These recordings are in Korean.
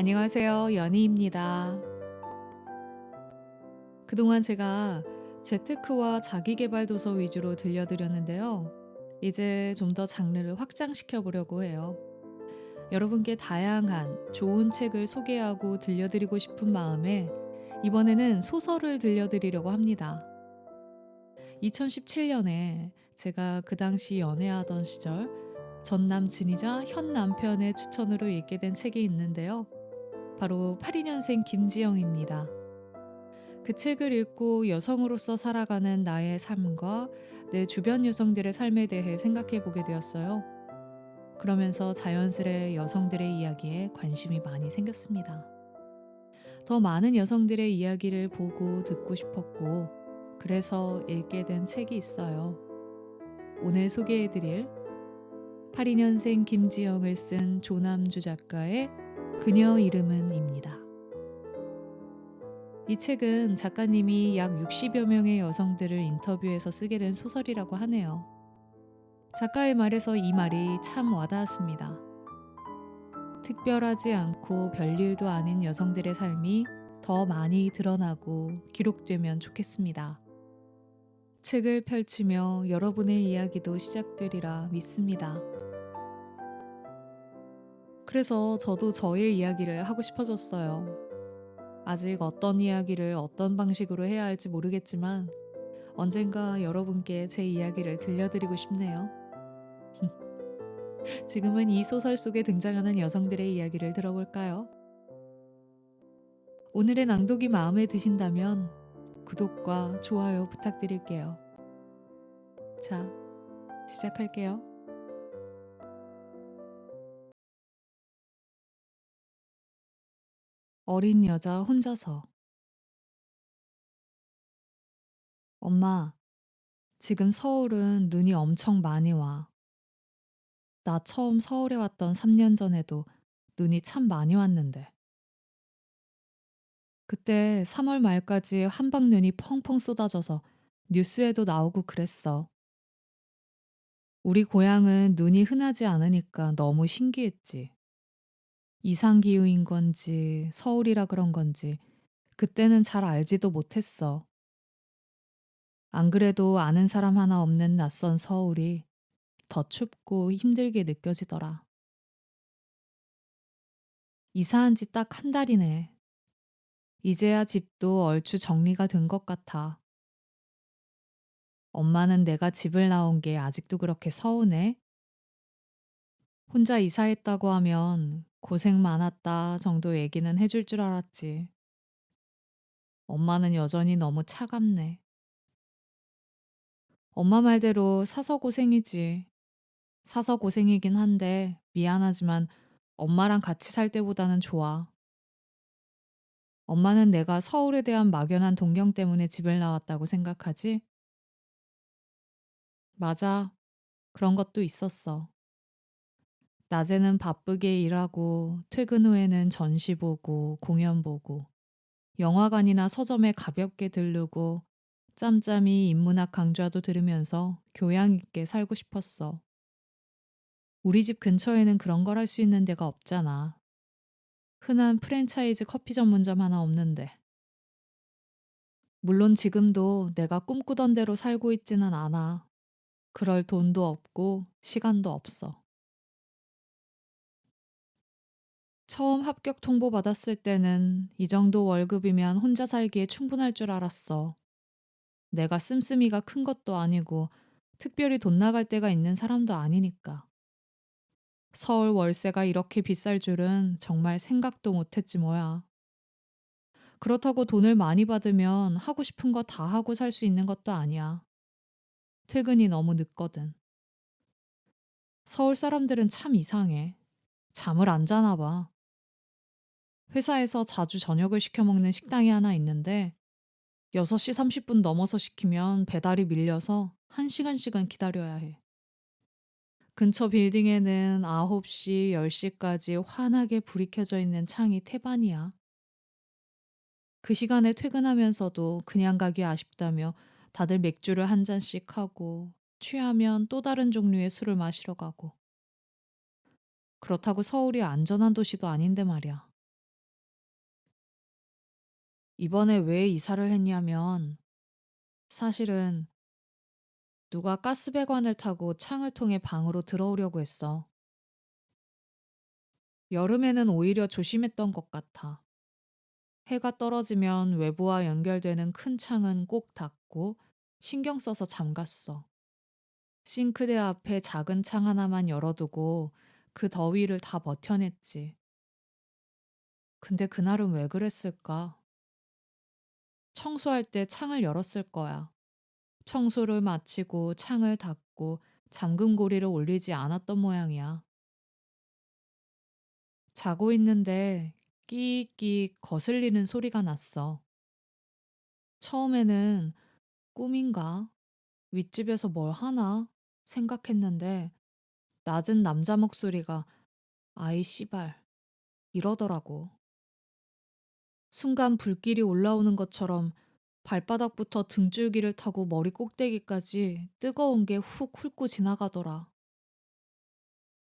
안녕하세요. 연희입니다. 그동안 제가 재테크와 자기계발 도서 위주로 들려드렸는데요. 이제 좀 더 장르를 확장시켜 보려고 해요. 여러분께 다양한 좋은 책을 소개하고 들려드리고 싶은 마음에 이번에는 소설을 들려드리려고 합니다. 2017년에 제가 그 당시 연애하던 시절 전 남친이자 현 남편의 추천으로 읽게 된 책이 있는데요. 바로 82년생 김지영입니다. 그 책을 읽고 여성으로서 살아가는 나의 삶과 내 주변 여성들의 삶에 대해 생각해 보게 되었어요. 그러면서 자연스레 여성들의 이야기에 관심이 많이 생겼습니다. 더 많은 여성들의 이야기를 보고 듣고 싶었고, 그래서 읽게 된 책이 있어요. 오늘 소개해 드릴 82년생 김지영을 쓴 조남주 작가의 그녀 이름은입니다. 이 책은 작가님이 약 60여 명의 여성들을 인터뷰해서 쓰게 된 소설이라고 하네요. 작가의 말에서 이 말이 참 와닿았습니다. 특별하지 않고 별일도 아닌 여성들의 삶이 더 많이 드러나고 기록되면 좋겠습니다. 책을 펼치며 여러분의 이야기도 시작되리라 믿습니다. 그래서 저도 저의 이야기를 하고 싶어졌어요. 아직 어떤 이야기를 어떤 방식으로 해야 할지 모르겠지만 언젠가 여러분께 제 이야기를 들려드리고 싶네요. 지금은 이 소설 속에 등장하는 여성들의 이야기를 들어볼까요? 오늘의 낭독이 마음에 드신다면 구독과 좋아요 부탁드릴게요. 자, 시작할게요. 어린 여자 혼자서. 엄마, 지금 서울은 눈이 엄청 많이 와. 나 처음 서울에 왔던 3년 전에도 눈이 참 많이 왔는데. 그때 3월 말까지 한방눈이 펑펑 쏟아져서 뉴스에도 나오고 그랬어. 우리 고향은 눈이 흔하지 않으니까 너무 신기했지. 이상기후인 건지 서울이라 그런 건지 그때는 잘 알지도 못했어. 안 그래도 아는 사람 하나 없는 낯선 서울이 더 춥고 힘들게 느껴지더라. 이사한 지 딱 한 달이네. 이제야 집도 얼추 정리가 된 것 같아. 엄마는 내가 집을 나온 게 아직도 그렇게 서운해? 혼자 이사했다고 하면 고생 많았다 정도 얘기는 해줄 줄 알았지. 엄마는 여전히 너무 차갑네. 엄마 말대로 사서 고생이지. 사서 고생이긴 한데 미안하지만 엄마랑 같이 살 때보다는 좋아. 엄마는 내가 서울에 대한 막연한 동경 때문에 집을 나왔다고 생각하지? 맞아. 그런 것도 있었어. 낮에는 바쁘게 일하고 퇴근 후에는 전시 보고 공연 보고 영화관이나 서점에 가볍게 들르고 짬짬이 인문학 강좌도 들으면서 교양 있게 살고 싶었어. 우리 집 근처에는 그런 걸 할 수 있는 데가 없잖아. 흔한 프랜차이즈 커피 전문점 하나 없는데. 물론 지금도 내가 꿈꾸던 대로 살고 있지는 않아. 그럴 돈도 없고 시간도 없어. 처음 합격 통보 받았을 때는 이 정도 월급이면 혼자 살기에 충분할 줄 알았어. 내가 씀씀이가 큰 것도 아니고 특별히 돈 나갈 때가 있는 사람도 아니니까. 서울 월세가 이렇게 비쌀 줄은 정말 생각도 못했지 뭐야. 그렇다고 돈을 많이 받으면 하고 싶은 거 다 하고 살 수 있는 것도 아니야. 퇴근이 너무 늦거든. 서울 사람들은 참 이상해. 잠을 안 자나 봐. 회사에서 자주 저녁을 시켜 먹는 식당이 하나 있는데 6시 30분 넘어서 시키면 배달이 밀려서 1시간씩은 기다려야 해. 근처 빌딩에는 9시, 10시까지 환하게 불이 켜져 있는 창이 태반이야. 그 시간에 퇴근하면서도 그냥 가기 아쉽다며 다들 맥주를 한 잔씩 하고 취하면 또 다른 종류의 술을 마시러 가고. 그렇다고 서울이 안전한 도시도 아닌데 말이야. 이번에 왜 이사를 했냐면 사실은 누가 가스배관을 타고 창을 통해 방으로 들어오려고 했어. 여름에는 오히려 조심했던 것 같아. 해가 떨어지면 외부와 연결되는 큰 창은 꼭 닫고 신경 써서 잠갔어. 싱크대 앞에 작은 창 하나만 열어두고 그 더위를 다 버텨냈지. 근데 그날은 왜 그랬을까? 청소할 때 창을 열었을 거야. 청소를 마치고 창을 닫고 잠금고리를 올리지 않았던 모양이야. 자고 있는데 끼익끼익 거슬리는 소리가 났어. 처음에는 꿈인가? 윗집에서 뭘 하나? 생각했는데 낮은 남자 목소리가 아이 씨발 이러더라고. 순간 불길이 올라오는 것처럼 발바닥부터 등줄기를 타고 머리 꼭대기까지 뜨거운 게 훅 훑고 지나가더라.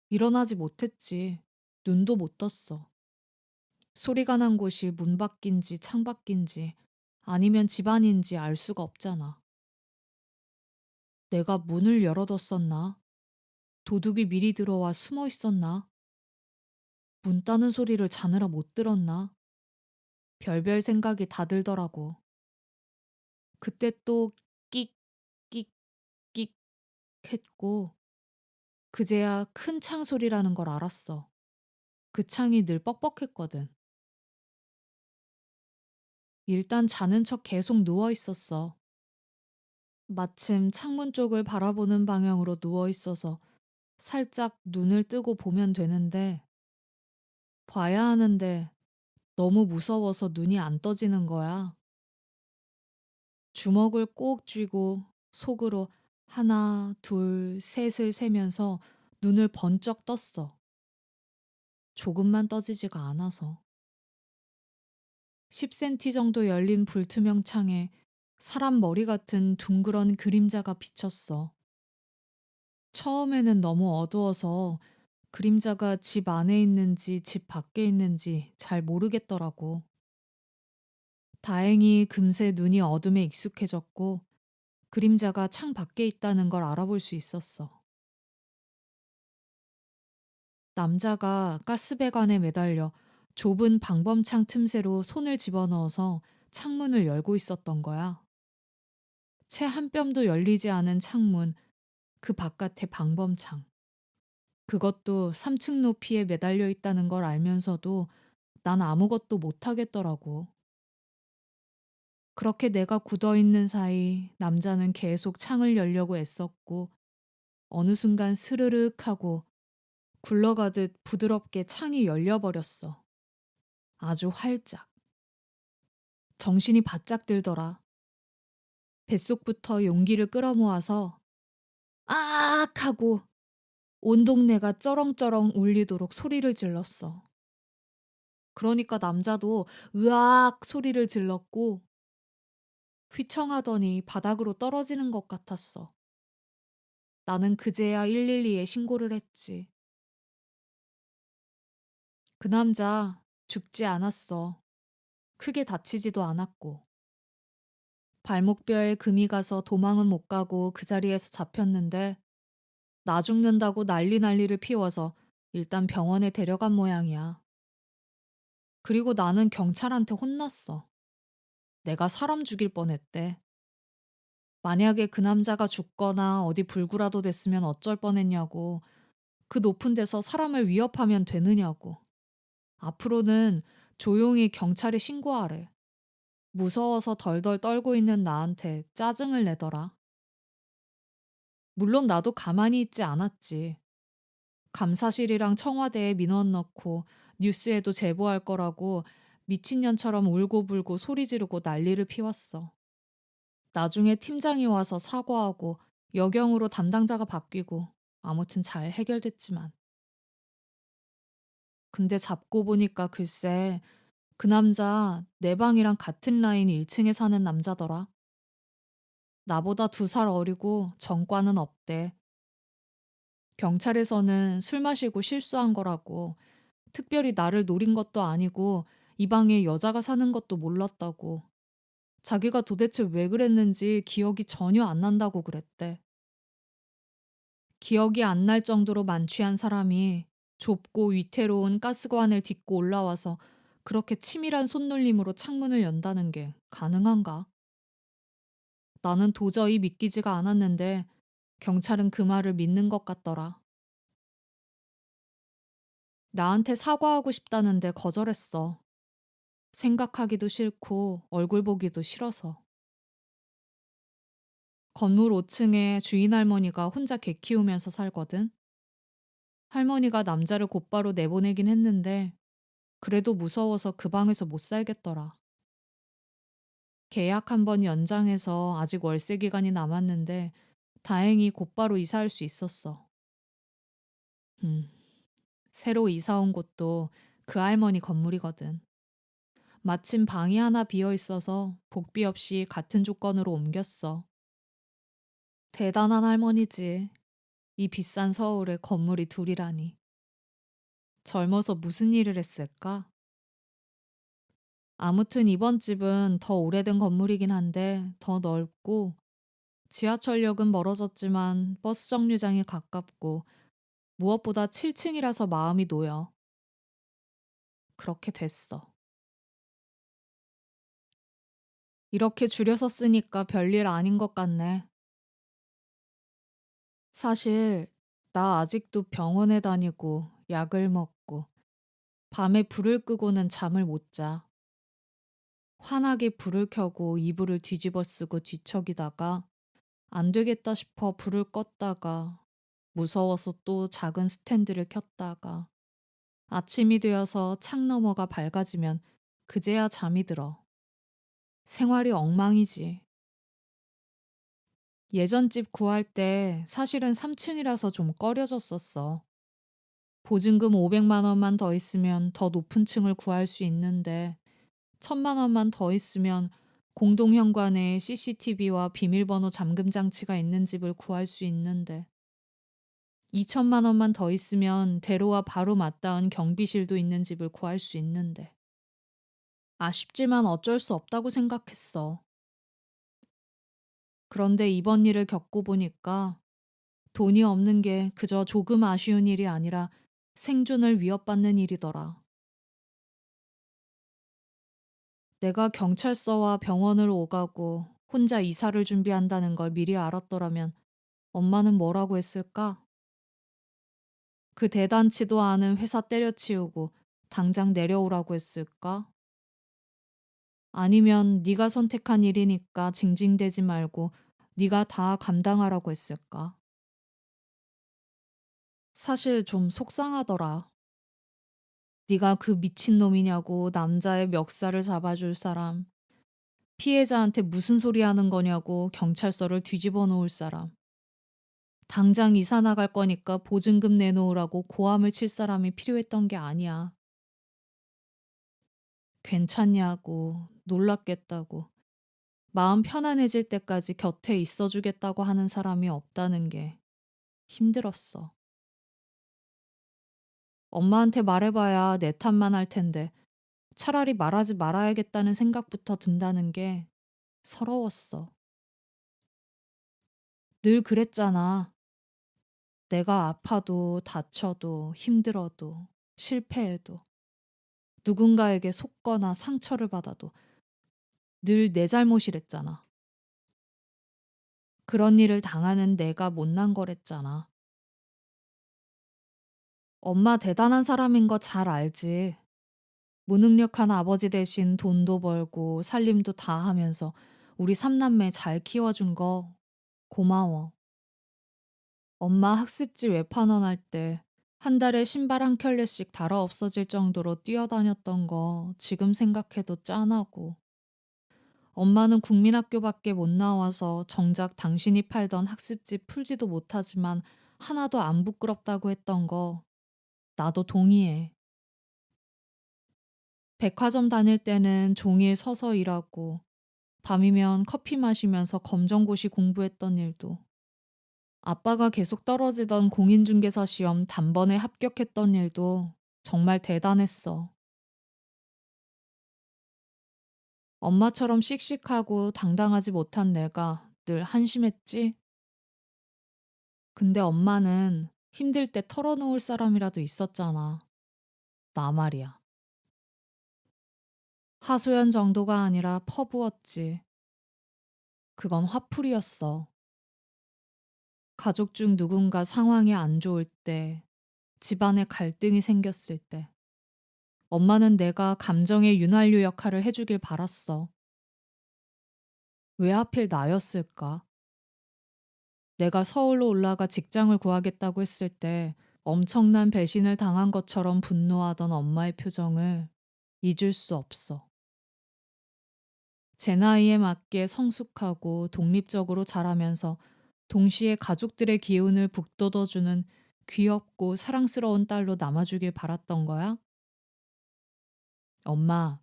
일어나지 못했지. 눈도 못 떴어. 소리가 난 곳이 문 밖인지 창 밖인지 아니면 집안인지 알 수가 없잖아. 내가 문을 열어뒀었나? 도둑이 미리 들어와 숨어 있었나? 문 따는 소리를 자느라 못 들었나? 별별 생각이 다 들더라고. 그때 또 끽, 끽, 끽 했고, 그제야 큰 창 소리라는 걸 알았어. 그 창이 늘 뻑뻑했거든. 일단 자는 척 계속 누워 있었어. 마침 창문 쪽을 바라보는 방향으로 누워 있어서 살짝 눈을 뜨고 보면 되는데, 봐야 하는데 너무 무서워서 눈이 안 떠지는 거야. 주먹을 꼭 쥐고 속으로 하나, 둘, 셋을 세면서 눈을 번쩍 떴어. 조금만 떠지지가 않아서. 10cm 정도 열린 불투명 창에 사람 머리 같은 둥그런 그림자가 비쳤어. 처음에는 너무 어두워서 그림자가 집 안에 있는지 집 밖에 있는지 잘 모르겠더라고. 다행히 금세 눈이 어둠에 익숙해졌고 그림자가 창 밖에 있다는 걸 알아볼 수 있었어. 남자가 가스배관에 매달려 좁은 방범창 틈새로 손을 집어넣어서 창문을 열고 있었던 거야. 채 한 뼘도 열리지 않은 창문, 그 바깥의 방범창. 그것도 3층 높이에 매달려 있다는 걸 알면서도 난 아무것도 못하겠더라고. 그렇게 내가 굳어 있는 사이 남자는 계속 창을 열려고 애썼고 어느 순간 스르륵 하고 굴러가듯 부드럽게 창이 열려버렸어. 아주 활짝. 정신이 바짝 들더라. 뱃속부터 용기를 끌어모아서 아악 하고 온 동네가 쩌렁쩌렁 울리도록 소리를 질렀어. 그러니까 남자도 으악 소리를 질렀고 휘청하더니 바닥으로 떨어지는 것 같았어. 나는 그제야 112에 신고를 했지. 그 남자 죽지 않았어. 크게 다치지도 않았고. 발목뼈에 금이 가서 도망은 못 가고 그 자리에서 잡혔는데 나 죽는다고 난리를 피워서 일단 병원에 데려간 모양이야. 그리고 나는 경찰한테 혼났어. 내가 사람 죽일 뻔했대. 만약에 그 남자가 죽거나 어디 불구라도 됐으면 어쩔 뻔했냐고. 그 높은 데서 사람을 위협하면 되느냐고. 앞으로는 조용히 경찰에 신고하래. 무서워서 덜덜 떨고 있는 나한테 짜증을 내더라. 물론 나도 가만히 있지 않았지. 감사실이랑 청와대에 민원 넣고 뉴스에도 제보할 거라고 미친년처럼 울고불고 소리 지르고 난리를 피웠어. 나중에 팀장이 와서 사과하고 여경으로 담당자가 바뀌고 아무튼 잘 해결됐지만. 근데 잡고 보니까 글쎄 그 남자 내 방이랑 같은 라인 1층에 사는 남자더라. 나보다 2살 어리고 전과는 없대. 경찰에서는 술 마시고 실수한 거라고 특별히 나를 노린 것도 아니고 이 방에 여자가 사는 것도 몰랐다고 자기가 도대체 왜 그랬는지 기억이 전혀 안 난다고 그랬대. 기억이 안 날 정도로 만취한 사람이 좁고 위태로운 가스관을 딛고 올라와서 그렇게 치밀한 손놀림으로 창문을 연다는 게 가능한가? 나는 도저히 믿기지가 않았는데 경찰은 그 말을 믿는 것 같더라. 나한테 사과하고 싶다는데 거절했어. 생각하기도 싫고 얼굴 보기도 싫어서. 건물 5층에 주인 할머니가 혼자 개 키우면서 살거든. 할머니가 남자를 곧바로 내보내긴 했는데 그래도 무서워서 그 방에서 못 살겠더라. 계약 한 번 연장해서 아직 월세 기간이 남았는데 다행히 곧바로 이사할 수 있었어. 음, 새로 이사 온 곳도 그 할머니 건물이거든. 마침 방이 하나 비어 있어서 복비 없이 같은 조건으로 옮겼어. 대단한 할머니지. 이 비싼 서울에 건물이 둘이라니. 젊어서 무슨 일을 했을까? 아무튼 이번 집은 더 오래된 건물이긴 한데 더 넓고 지하철역은 멀어졌지만 버스 정류장이 가깝고 무엇보다 7층이라서 마음이 놓여. 그렇게 됐어. 이렇게 줄여서 쓰니까 별일 아닌 것 같네. 사실 나 아직도 병원에 다니고 약을 먹고 밤에 불을 끄고는 잠을 못 자. 환하게 불을 켜고 이불을 뒤집어 쓰고 뒤척이다가 안 되겠다 싶어 불을 껐다가 무서워서 또 작은 스탠드를 켰다가 아침이 되어서 창 너머가 밝아지면 그제야 잠이 들어. 생활이 엉망이지. 예전 집 구할 때 사실은 3층이라서 좀 꺼려졌었어. 보증금 500만 원만 더 있으면 더 높은 층을 구할 수 있는데 1,000만 원만 더 있으면 공동 현관에 CCTV와 비밀번호 잠금 장치가 있는 집을 구할 수 있는데 2천만 원만 더 있으면 대로와 바로 맞닿은 경비실도 있는 집을 구할 수 있는데 아쉽지만 어쩔 수 없다고 생각했어. 그런데 이번 일을 겪고 보니까 돈이 없는 게 그저 조금 아쉬운 일이 아니라 생존을 위협받는 일이더라. 내가 경찰서와 병원을 오가고 혼자 이사를 준비한다는 걸 미리 알았더라면 엄마는 뭐라고 했을까? 그 대단치도 않은 회사 때려치우고 당장 내려오라고 했을까? 아니면 네가 선택한 일이니까 징징대지 말고 네가 다 감당하라고 했을까? 사실 좀 속상하더라. 네가 그 미친놈이냐고 남자의 멱살을 잡아줄 사람, 피해자한테 무슨 소리 하는 거냐고 경찰서를 뒤집어 놓을 사람, 당장 이사 나갈 거니까 보증금 내놓으라고 고함을 칠 사람이 필요했던 게 아니야. 괜찮냐고, 놀랍겠다고, 마음 편안해질 때까지 곁에 있어 주겠다고 하는 사람이 없다는 게 힘들었어. 엄마한테 말해봐야 내 탓만 할 텐데 차라리 말하지 말아야겠다는 생각부터 든다는 게 서러웠어. 늘 그랬잖아. 내가 아파도 다쳐도 힘들어도 실패해도 누군가에게 속거나 상처를 받아도 늘 내 잘못이랬잖아. 그런 일을 당하는 내가 못난 거랬잖아. 엄마 대단한 사람인 거 잘 알지. 무능력한 아버지 대신 돈도 벌고 살림도 다 하면서 우리 삼남매 잘 키워준 거 고마워. 엄마 학습지 외판원할 때 한 달에 신발 한 켤레씩 달아 없어질 정도로 뛰어다녔던 거 지금 생각해도 짠하고. 엄마는 국민학교밖에 못 나와서 정작 당신이 팔던 학습지 풀지도 못하지만 하나도 안 부끄럽다고 했던 거 나도 동의해. 백화점 다닐 때는 종일 서서 일하고 밤이면 커피 마시면서 검정고시 공부했던 일도 아빠가 계속 떨어지던 공인중개사 시험 단번에 합격했던 일도 정말 대단했어. 엄마처럼 씩씩하고 당당하지 못한 내가 늘 한심했지? 근데 엄마는 힘들 때 털어놓을 사람이라도 있었잖아. 나 말이야. 하소연 정도가 아니라 퍼부었지. 그건 화풀이였어. 가족 중 누군가 상황이 안 좋을 때, 집안에 갈등이 생겼을 때, 엄마는 내가 감정의 윤활유 역할을 해주길 바랐어. 왜 하필 나였을까? 내가 서울로 올라가 직장을 구하겠다고 했을 때 엄청난 배신을 당한 것처럼 분노하던 엄마의 표정을 잊을 수 없어. 제 나이에 맞게 성숙하고 독립적으로 자라면서 동시에 가족들의 기운을 북돋워주는 귀엽고 사랑스러운 딸로 남아주길 바랐던 거야? 엄마,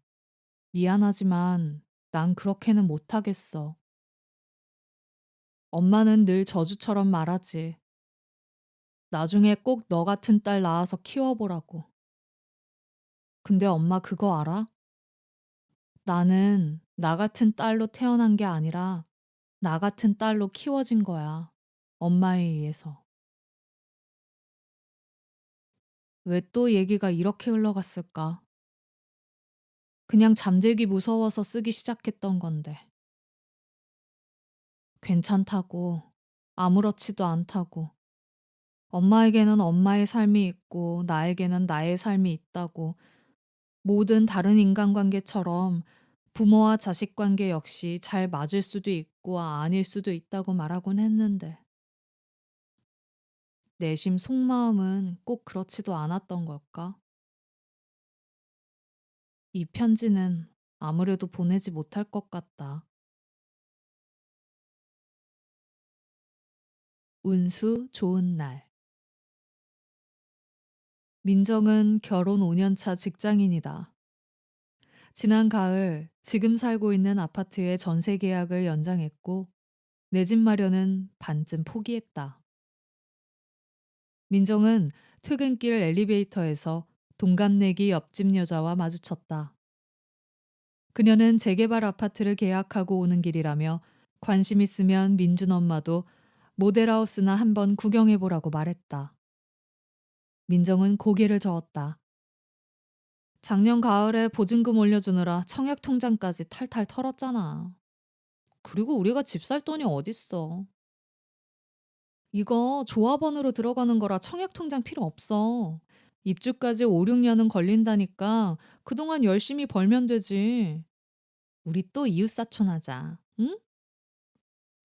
미안하지만 난 그렇게는 못하겠어. 엄마는 늘 저주처럼 말하지. 나중에 꼭 너 같은 딸 낳아서 키워보라고. 근데 엄마 그거 알아? 나는 나 같은 딸로 태어난 게 아니라 나 같은 딸로 키워진 거야. 엄마에 의해서. 왜 또 얘기가 이렇게 흘러갔을까? 그냥 잠들기 무서워서 쓰기 시작했던 건데. 괜찮다고. 아무렇지도 않다고. 엄마에게는 엄마의 삶이 있고 나에게는 나의 삶이 있다고. 모든 다른 인간관계처럼 부모와 자식 관계 역시 잘 맞을 수도 있고 아닐 수도 있다고 말하곤 했는데 내심 속마음은 꼭 그렇지도 않았던 걸까? 이 편지는 아무래도 보내지 못할 것 같다. 운수 좋은 날. 민정은 결혼 5년 차 직장인이다. 지난 가을 지금 살고 있는 아파트의 전세 계약을 연장했고 내 집 마련은 반쯤 포기했다. 민정은 퇴근길 엘리베이터에서 동갑내기 옆집 여자와 마주쳤다. 그녀는 재개발 아파트를 계약하고 오는 길이라며 관심 있으면 민준 엄마도 모델하우스나 한번 구경해 보라고 말했다. 민정은 고개를 저었다. 작년 가을에 보증금 올려주느라 청약 통장까지 탈탈 털었잖아. 그리고 우리가 집 살 돈이 어딨어. 이거 조합원으로 들어가는 거라 청약 통장 필요 없어. 입주까지 5, 6년은 걸린다니까 그동안 열심히 벌면 되지. 우리 또 이웃사촌 하자. 응?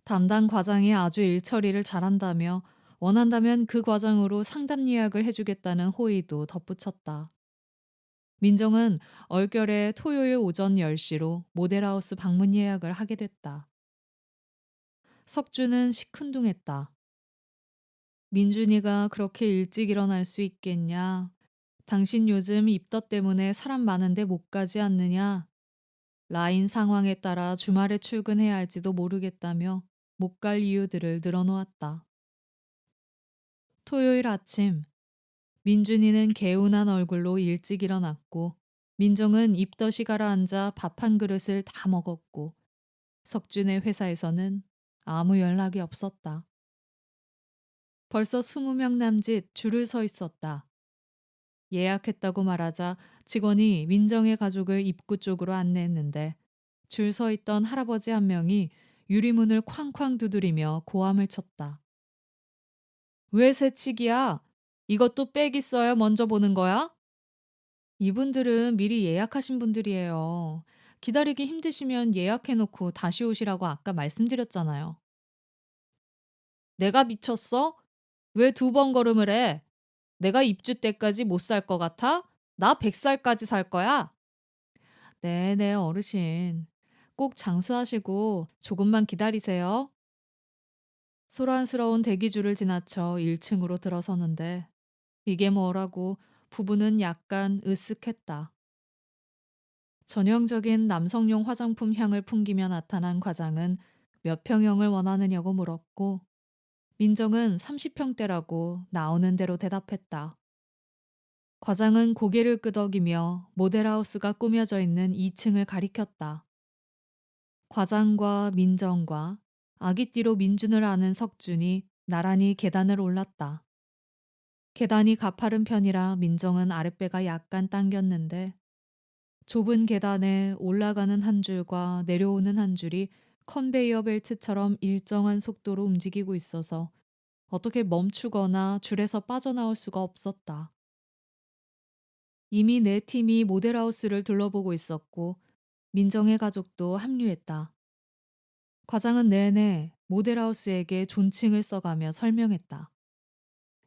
담당 과장이 아주 일 처리를 잘한다며 원한다면 그 과장으로 상담 예약을 해주겠다는 호의도 덧붙였다. 민정은 얼결에 토요일 오전 10시로 모델하우스 방문 예약을 하게 됐다. 석주는 시큰둥했다. 민준이가 그렇게 일찍 일어날 수 있겠냐? 당신 요즘 입덧 때문에 사람 많은데 못 가지 않느냐? 라인 상황에 따라 주말에 출근해야 할지도 모르겠다며 못 갈 이유들을 늘어놓았다. 토요일 아침, 민준이는 개운한 얼굴로 일찍 일어났고, 민정은 입덧이 가라앉아 밥 한 그릇을 다 먹었고, 석준의 회사에서는 아무 연락이 없었다. 벌써 20명 남짓 줄을 서 있었다. 예약했다고 말하자 직원이 민정의 가족을 입구 쪽으로 안내했는데 줄 서 있던 할아버지 한 명이 유리문을 쾅쾅 두드리며 고함을 쳤다. 왜 새치기야? 이것도 빽 있어야 먼저 보는 거야? 이분들은 미리 예약하신 분들이에요. 기다리기 힘드시면 예약해놓고 다시 오시라고 아까 말씀드렸잖아요. 내가 미쳤어? 왜 두 번 걸음을 해? 내가 입주 때까지 못 살 것 같아? 나 100살까지 살 거야? 네네, 어르신. 꼭 장수하시고 조금만 기다리세요. 소란스러운 대기줄을 지나쳐 1층으로 들어서는데 이게 뭐라고 부부는 약간 으쓱했다. 전형적인 남성용 화장품 향을 풍기며 나타난 과장은 몇 평형을 원하느냐고 물었고 민정은 30평대라고 나오는 대로 대답했다. 과장은 고개를 끄덕이며 모델하우스가 꾸며져 있는 2층을 가리켰다. 과장과 민정과 아기띠로 민준을 아는 석준이 나란히 계단을 올랐다. 계단이 가파른 편이라 민정은 아랫배가 약간 당겼는데 좁은 계단에 올라가는 한 줄과 내려오는 한 줄이 컨베이어 벨트처럼 일정한 속도로 움직이고 있어서 어떻게 멈추거나 줄에서 빠져나올 수가 없었다. 이미 네 팀이 모델하우스를 둘러보고 있었고 민정의 가족도 합류했다. 과장은 내내 모델하우스에게 존칭을 써가며 설명했다.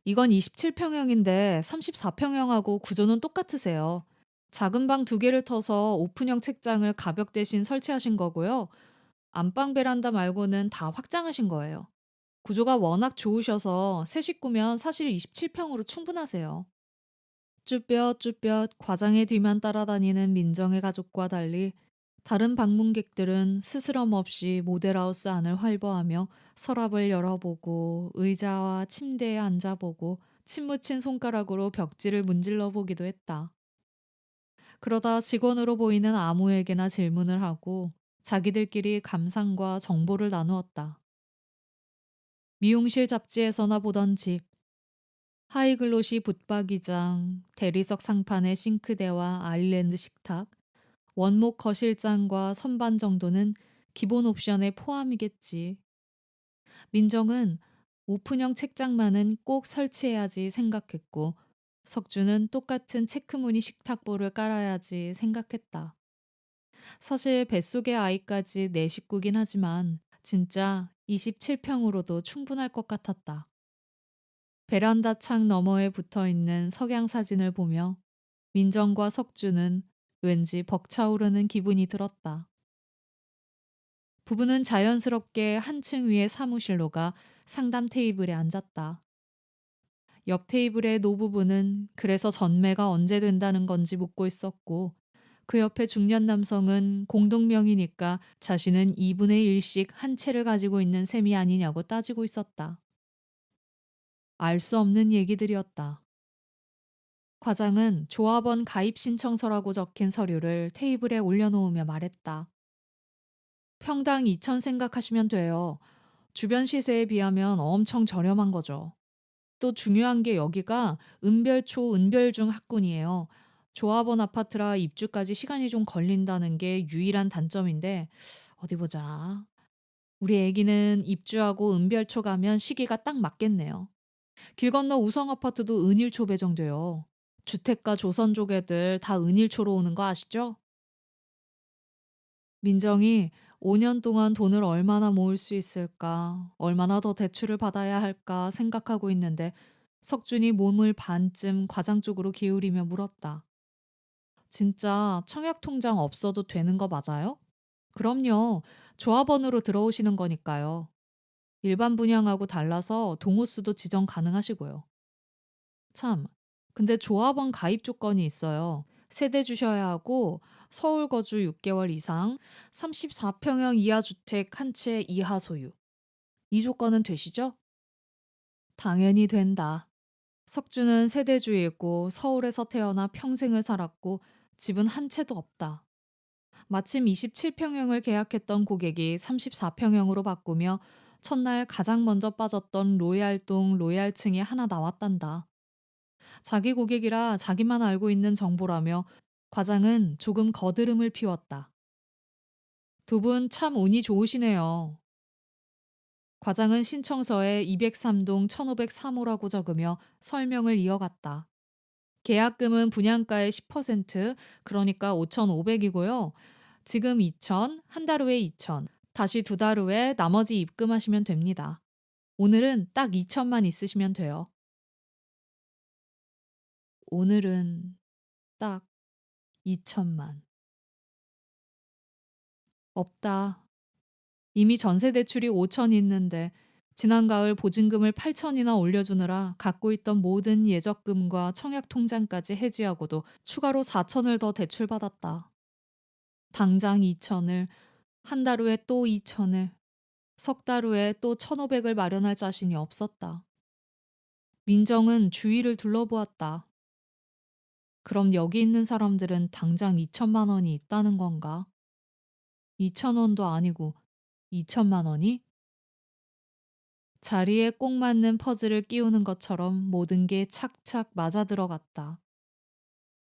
이건 27평형인데 34평형하고 구조는 똑같으세요. 작은 방 두 개를 터서 오픈형 책장을 가벽 대신 설치하신 거고요. 안방 베란다 말고는 다 확장하신 거예요. 구조가 워낙 좋으셔서 세 식구면 사실 27평으로 충분하세요. 쭈뼛쭈뼛 과장의 뒤만 따라다니는 민정의 가족과 달리 다른 방문객들은 스스럼 없이 모델하우스 안을 활보하며 서랍을 열어보고 의자와 침대에 앉아보고 침 묻힌 손가락으로 벽지를 문질러 보기도 했다. 그러다 직원으로 보이는 아무에게나 질문을 하고 자기들끼리 감상과 정보를 나누었다. 미용실 잡지에서나 보던 집, 하이글로시 붙박이장, 대리석 상판의 싱크대와 아일랜드 식탁, 원목 거실장과 선반 정도는 기본 옵션에 포함이겠지. 민정은 오픈형 책장만은 꼭 설치해야지 생각했고, 석주는 똑같은 체크무늬 식탁보를 깔아야지 생각했다. 사실 뱃속의 아이까지 내 식구긴 하지만 진짜 27평으로도 충분할 것 같았다. 베란다 창 너머에 붙어 있는 석양 사진을 보며 민정과 석주는 왠지 벅차오르는 기분이 들었다. 부부는 자연스럽게 한층 위의 사무실로 가 상담 테이블에 앉았다. 옆 테이블의 노부부는 그래서 전매가 언제 된다는 건지 묻고 있었고 그 옆에 중년 남성은 공동명의니까 자신은 2분의 1씩 한 채를 가지고 있는 셈이 아니냐고 따지고 있었다. 알 수 없는 얘기들이었다. 과장은 조합원 가입 신청서라고 적힌 서류를 테이블에 올려놓으며 말했다. 평당 2천 생각하시면 돼요. 주변 시세에 비하면 엄청 저렴한 거죠. 또 중요한 게 여기가 은별초 은별중 학군이에요. 조합원 아파트라 입주까지 시간이 좀 걸린다는 게 유일한 단점인데 어디 보자. 우리 애기는 입주하고 은별초 가면 시기가 딱 맞겠네요. 길 건너 우성 아파트도 은일초 배정돼요. 주택가 조선족 애들 다 은일초로 오는 거 아시죠? 민정이 5년 동안 돈을 얼마나 모을 수 있을까, 얼마나 더 대출을 받아야 할까 생각하고 있는데 석준이 몸을 반쯤 과장 쪽으로 기울이며 물었다. 진짜 청약 통장 없어도 되는 거 맞아요? 그럼요. 조합원으로 들어오시는 거니까요. 일반 분양하고 달라서 동호수도 지정 가능하시고요. 참, 근데 조합원 가입 조건이 있어요. 세대 주셔야 하고 서울 거주 6개월 이상, 34평형 이하 주택 한 채 이하 소유. 이 조건은 되시죠? 당연히 된다. 석주는 세대주이고 서울에서 태어나 평생을 살았고 집은 한 채도 없다. 마침 27평형을 계약했던 고객이 34평형으로 바꾸며 첫날 가장 먼저 빠졌던 로얄동 로얄층이 하나 나왔단다. 자기 고객이라 자기만 알고 있는 정보라며 과장은 조금 거드름을 피웠다. 두 분 참 운이 좋으시네요. 과장은 신청서에 203동 1503호라고 적으며 설명을 이어갔다. 계약금은 분양가의 10%, 그러니까 5,500이고요. 지금 2천, 한 달 후에 2천, 다시 두 달 후에 나머지 입금하시면 됩니다. 오늘은 딱 2천만 있으시면 돼요. 오늘은 딱 2천만. 없다. 이미 전세 대출이 5천 있는데 지난 가을 보증금을 8천이나 올려주느라 갖고 있던 모든 예적금과 청약 통장까지 해지하고도 추가로 4천을 더 대출받았다. 당장 2천을, 한 달 후에 또 2천을, 석 달 후에 또 1,500을 마련할 자신이 없었다. 민정은 주위를 둘러보았다. 그럼 여기 있는 사람들은 당장 2천만 원이 있다는 건가? 2,000원도 아니고 2천만 원이? 자리에 꼭 맞는 퍼즐을 끼우는 것처럼 모든 게 착착 맞아 들어갔다.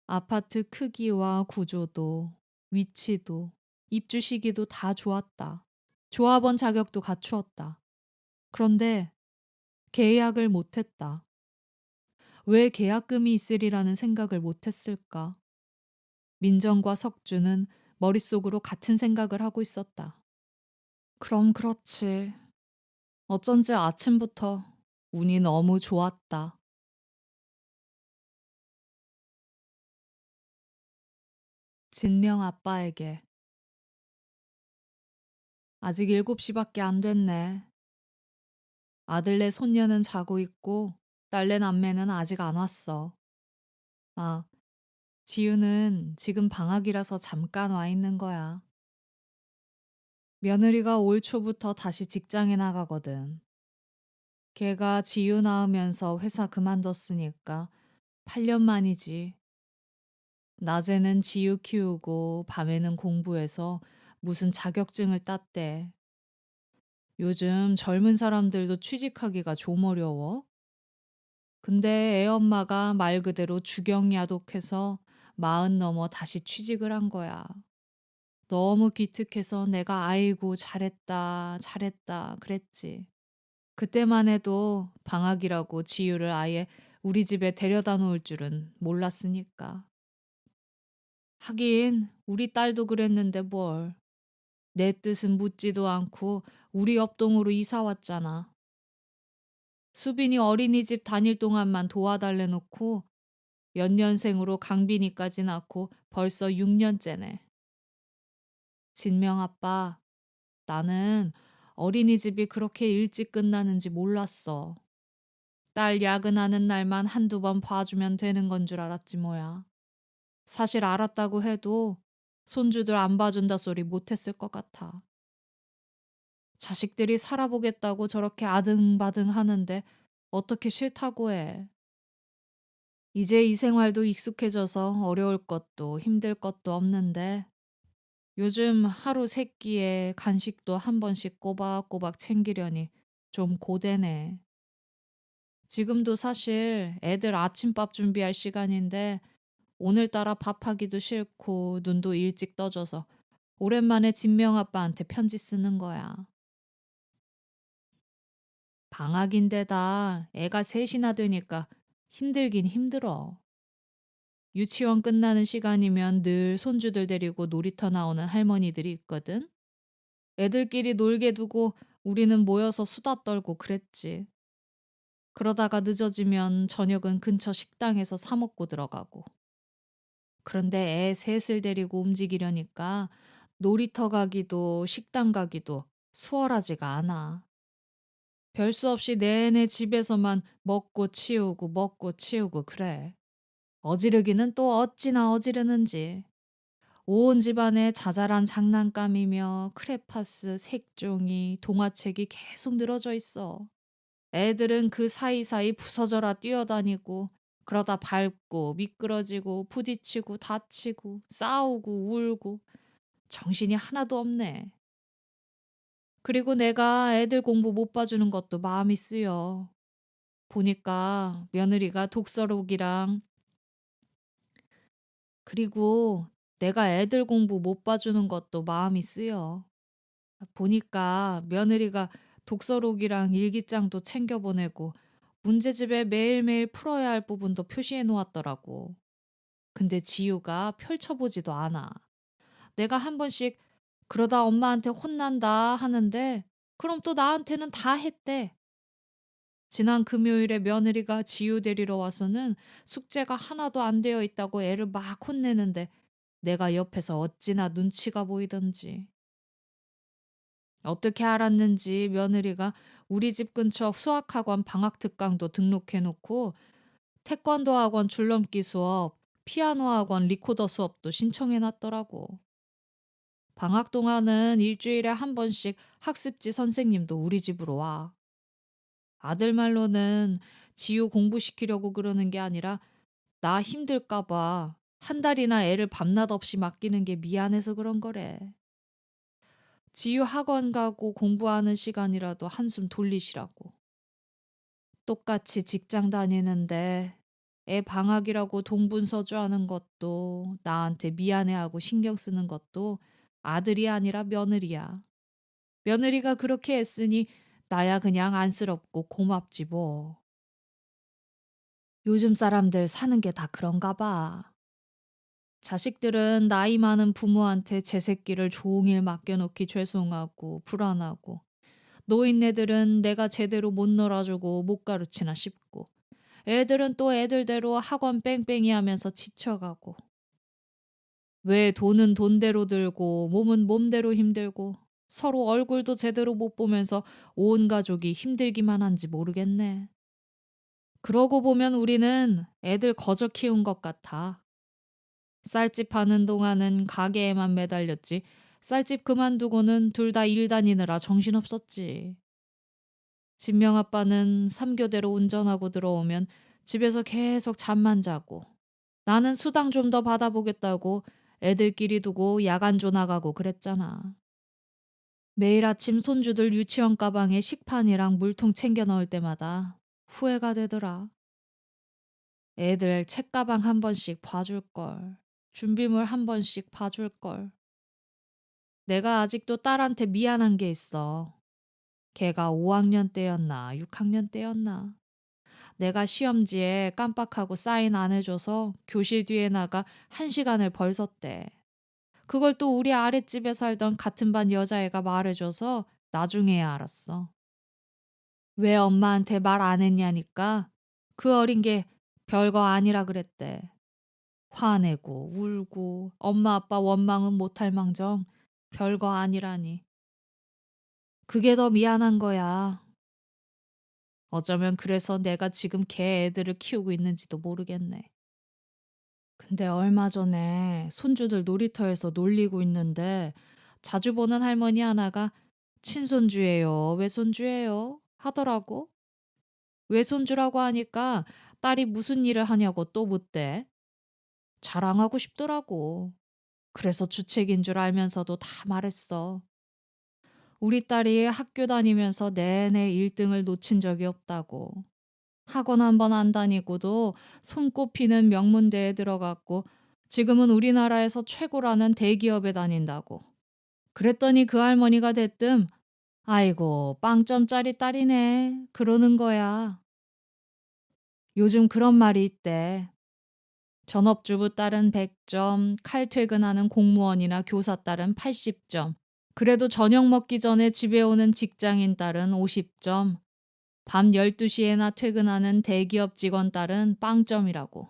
아파트 크기와 구조도, 위치도, 입주 시기도 다 좋았다. 조합원 자격도 갖추었다. 그런데 계약을 못했다. 왜 계약금이 있으리라는 생각을 못했을까? 민정과 석주는 머릿속으로 같은 생각을 하고 있었다. 그럼 그렇지. 어쩐지 아침부터 운이 너무 좋았다. 진명 아빠에게. 아직 7시밖에 안 됐네. 아들네 손녀는 자고 있고 딸내 남매는 아직 안 왔어. 아, 지우는 지금 방학이라서 잠깐 와 있는 거야. 며느리가 올 초부터 다시 직장에 나가거든. 걔가 지유 낳으면서 회사 그만뒀으니까 8년 만이지. 낮에는 지유 키우고 밤에는 공부해서 무슨 자격증을 땄대. 요즘 젊은 사람들도 취직하기가 좀 어려워. 근데 애 엄마가 말 그대로 주경야독해서 40 넘어 다시 취직을 한 거야. 너무 기특해서 내가 아이고 잘했다, 잘했다 그랬지. 그때만 해도 방학이라고 지유를 아예 우리 집에 데려다 놓을 줄은 몰랐으니까. 하긴 우리 딸도 그랬는데 뭘. 내 뜻은 묻지도 않고 우리 옆동으로 이사 왔잖아. 수빈이 어린이집 다닐 동안만 도와달래 놓고 연년생으로 강빈이까지 낳고 벌써 6년째네. 진명 아빠, 나는 어린이집이 그렇게 일찍 끝나는지 몰랐어. 딸 야근하는 날만 한두 번 봐주면 되는 건 줄 알았지 뭐야. 사실 알았다고 해도 손주들 안 봐준다 소리 못했을 것 같아. 자식들이 살아보겠다고 저렇게 아등바등 하는데 어떻게 싫다고 해. 이제 이 생활도 익숙해져서 어려울 것도 힘들 것도 없는데 요즘 하루 세 끼에 간식도 한 번씩 꼬박꼬박 챙기려니 좀 고되네. 지금도 사실 애들 아침밥 준비할 시간인데 오늘따라 밥하기도 싫고 눈도 일찍 떠져서 오랜만에 진명 아빠한테 편지 쓰는 거야. 방학인데다 애가 셋이나 되니까 힘들긴 힘들어. 유치원 끝나는 시간이면 늘 손주들 데리고 놀이터 나오는 할머니들이 있거든. 애들끼리 놀게 두고 우리는 모여서 수다 떨고 그랬지. 그러다가 늦어지면 저녁은 근처 식당에서 사 먹고 들어가고. 그런데 애 셋을 데리고 움직이려니까 놀이터 가기도 식당 가기도 수월하지가 않아. 별 수 없이 내내 집에서만 먹고 치우고 그래. 어지르기는 또 어찌나 어지르는지. 온 집안에 자잘한 장난감이며 크레파스, 색종이, 동화책이 계속 늘어져 있어. 애들은 그 사이사이 부서져라 뛰어다니고 그러다 밟고 미끄러지고 부딪히고 다치고 싸우고 울고 정신이 하나도 없네. 그리고 내가 애들 공부 못 봐주는 것도 마음이 쓰여. 보니까 며느리가 독서록이랑 그리고 내가 애들 공부 못 봐주는 것도 마음이 쓰여. 보니까 며느리가 독서록이랑 일기장도 챙겨 보내고 문제집에 매일매일 풀어야 할 부분도 표시해 놓았더라고. 근데 지우가 펼쳐보지도 않아. 내가 한 번씩 그러다 엄마한테 혼난다 하는데 그럼 또 나한테는 다 했대. 지난 금요일에 며느리가 지우 데리러 와서는 숙제가 하나도 안 되어 있다고 애를 막 혼내는데 내가 옆에서 어찌나 눈치가 보이던지. 어떻게 알았는지 며느리가 우리 집 근처 수학학원 방학특강도 등록해 놓고 태권도 학원 줄넘기 수업, 피아노 학원 리코더 수업도 신청해 놨더라고. 방학 동안은 일주일에 한 번씩 학습지 선생님도 우리 집으로 와. 아들 말로는 지우 공부시키려고 그러는 게 아니라 나 힘들까 봐 한 달이나 애를 밤낮 없이 맡기는 게 미안해서 그런 거래. 지유 학원 가고 공부하는 시간이라도 한숨 돌리시라고. 똑같이 직장 다니는데 애 방학이라고 동분서주 하는 것도 나한테 미안해하고 신경 쓰는 것도 아들이 아니라 며느리야. 며느리가 그렇게 애쓰니 나야 그냥 안쓰럽고 고맙지 뭐. 요즘 사람들 사는 게 다 그런가 봐. 자식들은 나이 많은 부모한테 제 새끼를 종일 맡겨놓기 죄송하고 불안하고, 노인네들은 내가 제대로 못 놀아주고 못 가르치나 싶고, 애들은 또 애들대로 학원 뺑뺑이 하면서 지쳐가고, 왜 돈은 돈대로 들고 몸은 몸대로 힘들고 서로 얼굴도 제대로 못 보면서 온 가족이 힘들기만 한지 모르겠네. 그러고 보면 우리는 애들 거저 키운 것 같아. 쌀집 하는 동안은 가게에만 매달렸지. 쌀집 그만두고는 둘 다 일 다니느라 정신없었지. 진명 아빠는 3교대로 운전하고 들어오면 집에서 계속 잠만 자고, 나는 수당 좀 더 받아보겠다고 애들끼리 두고 야간조 나가고 그랬잖아. 매일 아침 손주들 유치원 가방에 식판이랑 물통 챙겨 넣을 때마다 후회가 되더라. 애들 책가방 한 번씩 봐줄 걸. 준비물 한 번씩 봐줄 걸. 내가 아직도 딸한테 미안한 게 있어. 걔가 5학년 때였나 6학년 때였나. 내가 시험지에 깜빡하고 사인 안 해줘서 교실 뒤에 나가 1시간을 벌 썼대. 그걸 또 우리 아랫집에 살던 같은 반 여자애가 말해줘서 나중에야 알았어. 왜 엄마한테 말 안 했냐니까 그 어린 게 별거 아니라 그랬대. 화내고 울고 엄마 아빠 원망은 못할 망정 별거 아니라니. 그게 더 미안한 거야. 어쩌면 그래서 내가 지금 걔 애들을 키우고 있는지도 모르겠네. 근데 얼마 전에 손주들 놀이터에서 놀리고 있는데 자주 보는 할머니 하나가 친손주예요, 외손주예요 하더라고. 외손주라고 하니까 딸이 무슨 일을 하냐고 또 묻대. 자랑하고 싶더라고. 그래서 주책인 줄 알면서도 다 말했어. 우리 딸이 학교 다니면서 내내 1등을 놓친 적이 없다고. 학원 한 번 안 다니고도 손꼽히는 명문대에 들어갔고 지금은 우리나라에서 최고라는 대기업에 다닌다고. 그랬더니 그 할머니가 대뜸 아이고 빵점짜리 딸이네 그러는 거야. 요즘 그런 말이 있대. 전업주부 딸은 100점, 칼퇴근하는 공무원이나 교사 딸은 80점, 그래도 저녁 먹기 전에 집에 오는 직장인 딸은 50점, 밤 12시에나 퇴근하는 대기업 직원 딸은 빵점이라고.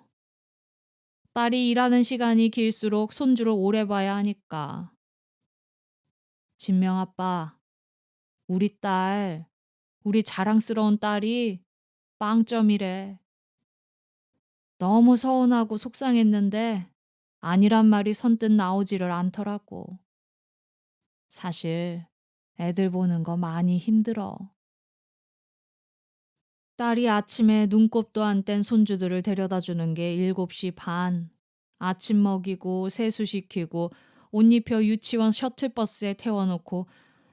딸이 일하는 시간이 길수록 손주를 오래 봐야 하니까. 진명 아빠, 우리 딸, 우리 자랑스러운 딸이 빵점이래. 너무 서운하고 속상했는데 아니란 말이 선뜻 나오지를 않더라고. 사실 애들 보는 거 많이 힘들어. 딸이 아침에 눈곱도 안 뗀 손주들을 데려다 주는 게 7시 반. 아침 먹이고 세수시키고 옷 입혀 유치원 셔틀버스에 태워놓고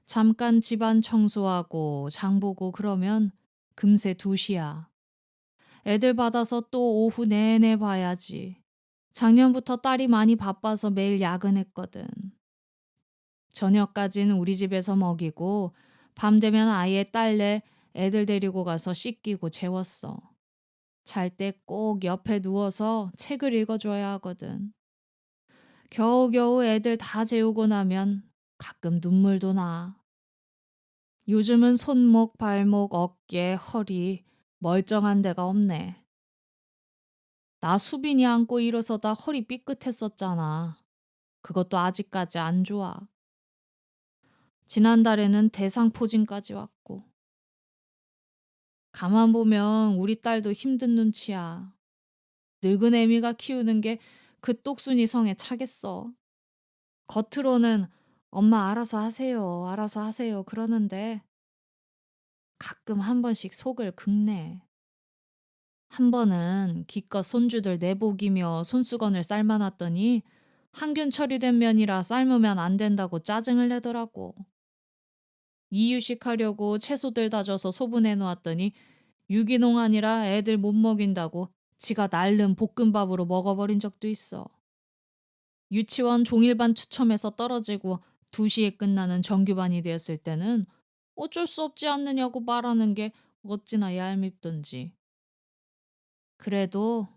잠깐 집안 청소하고 장 보고 그러면 금세 2시야. 애들 받아서 또 오후 내내 봐야지. 작년부터 딸이 많이 바빠서 매일 야근했거든. 저녁까진 우리 집에서 먹이고 밤 되면 아예 딸네 애들 데리고 가서 씻기고 재웠어. 잘 때 꼭 옆에 누워서 책을 읽어줘야 하거든. 겨우겨우 애들 다 재우고 나면 가끔 눈물도 나. 요즘은 손목, 발목, 어깨, 허리 멀쩡한 데가 없네. 나 수빈이 안고 일어서다 허리 삐끗했었잖아. 그것도 아직까지 안 좋아. 지난달에는 대상포진까지 왔고. 가만 보면 우리 딸도 힘든 눈치야. 늙은 애미가 키우는 게 그 똑순이 성에 차겠어. 겉으로는 엄마 알아서 하세요, 알아서 하세요 그러는데 가끔 한 번씩 속을 긁네. 한 번은 기껏 손주들 내복이며 손수건을 삶아놨더니 항균 처리된 면이라 삶으면 안 된다고 짜증을 내더라고. 이유식 하려고 채소들 다져서 소분해 놓았더니 유기농 아니라 애들 못 먹인다고 지가 날름 볶음밥으로 먹어버린 적도 있어. 유치원 종일반 추첨해서 떨어지고 2시에 끝나는 정규반이 되었을 때는 어쩔 수 없지 않느냐고 말하는 게 어찌나 얄밉던지. 그래도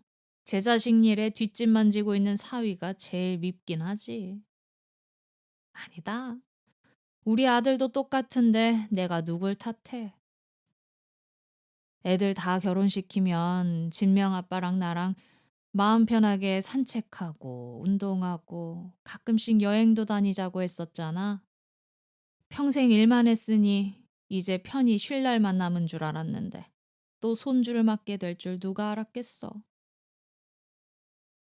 제 자식 일에 뒷짐 만지고 있는 사위가 제일 밉긴 하지. 아니다. 우리 아들도 똑같은데 내가 누굴 탓해. 애들 다 결혼시키면 진명 아빠랑 나랑 마음 편하게 산책하고 운동하고 가끔씩 여행도 다니자고 했었잖아. 평생 일만 했으니 이제 편히 쉴 날만 남은 줄 알았는데 또 손주를 맡게 될 줄 누가 알았겠어.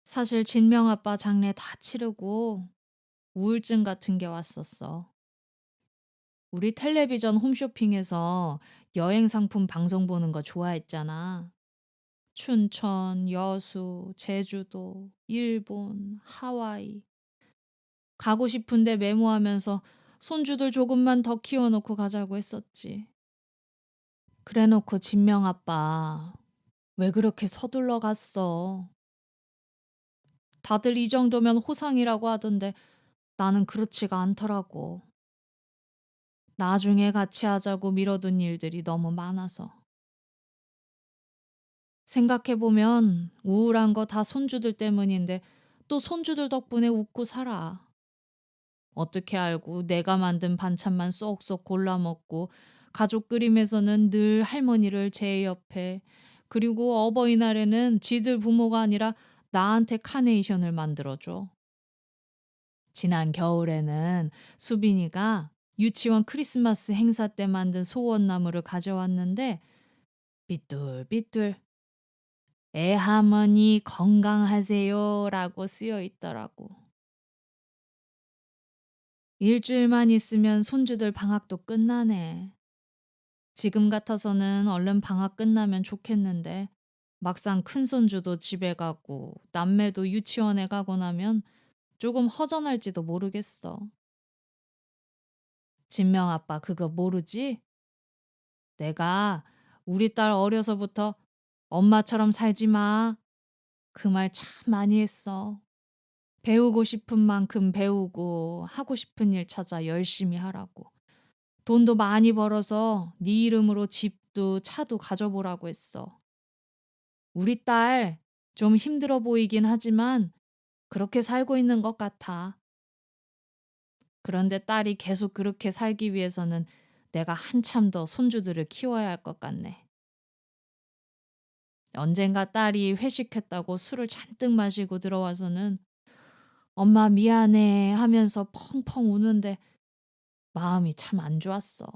사실 진명 아빠 장례 다 치르고 우울증 같은 게 왔었어. 우리 텔레비전 홈쇼핑에서 여행 상품 방송 보는 거 좋아했잖아. 춘천, 여수, 제주도, 일본, 하와이. 가고 싶은데 메모하면서 손주들 조금만 더 키워놓고 가자고 했었지. 그래 놓고 진명 아빠, 왜 그렇게 서둘러 갔어? 다들 이 정도면 호상이라고 하던데 나는 그렇지가 않더라고. 나중에 같이 하자고 미뤄둔 일들이 너무 많아서. 생각해보면 우울한 거 다 손주들 때문인데 또 손주들 덕분에 웃고 살아. 어떻게 알고 내가 만든 반찬만 쏙쏙 골라 먹고 가족 그림에서는 늘 할머니를 제 옆에, 그리고 어버이날에는 지들 부모가 아니라 나한테 카네이션을 만들어줘. 지난 겨울에는 수빈이가 유치원 크리스마스 행사 때 만든 소원나무를 가져왔는데 삐뚤삐뚤 "애할머니 건강하세요라고 쓰여 있더라고. 일주일만 있으면 손주들 방학도 끝나네. 지금 같아서는 얼른 방학 끝나면 좋겠는데 막상 큰손주도 집에 가고 남매도 유치원에 가고 나면 조금 허전할지도 모르겠어. 진명 아빠 그거 모르지? 내가 우리 딸 어려서부터 "엄마처럼 살지 마." 그 말 참 많이 했어. 배우고 싶은 만큼 배우고 하고 싶은 일 찾아 열심히 하라고. 돈도 많이 벌어서 네 이름으로 집도 차도 가져보라고 했어. 우리 딸 좀 힘들어 보이긴 하지만 그렇게 살고 있는 것 같아. 그런데 딸이 계속 그렇게 살기 위해서는 내가 한참 더 손주들을 키워야 할 것 같네. 언젠가 딸이 회식했다고 술을 잔뜩 마시고 들어와서는 "엄마 미안해." 하면서 펑펑 우는데 마음이 참 안 좋았어.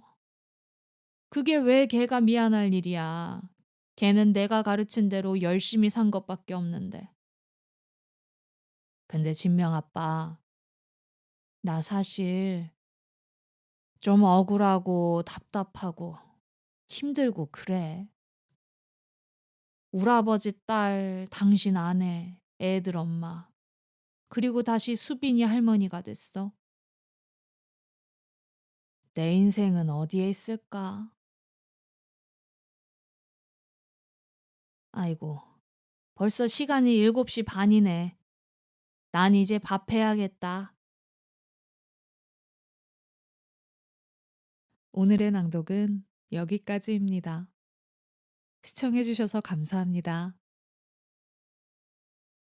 그게 왜 걔가 미안할 일이야. 걔는 내가 가르친 대로 열심히 산 것밖에 없는데. 근데 진명 아빠, 나 사실 좀 억울하고 답답하고 힘들고 그래. 우라버지 딸, 당신 아내, 애들 엄마, 그리고 다시 수빈이 할머니가 됐어. 내 인생은 어디에 있을까? 아이고, 벌써 시간이 7시 반이네. 난 이제 밥 해야겠다. 오늘의 낭독은 여기까지입니다. 시청해 주셔서 감사합니다.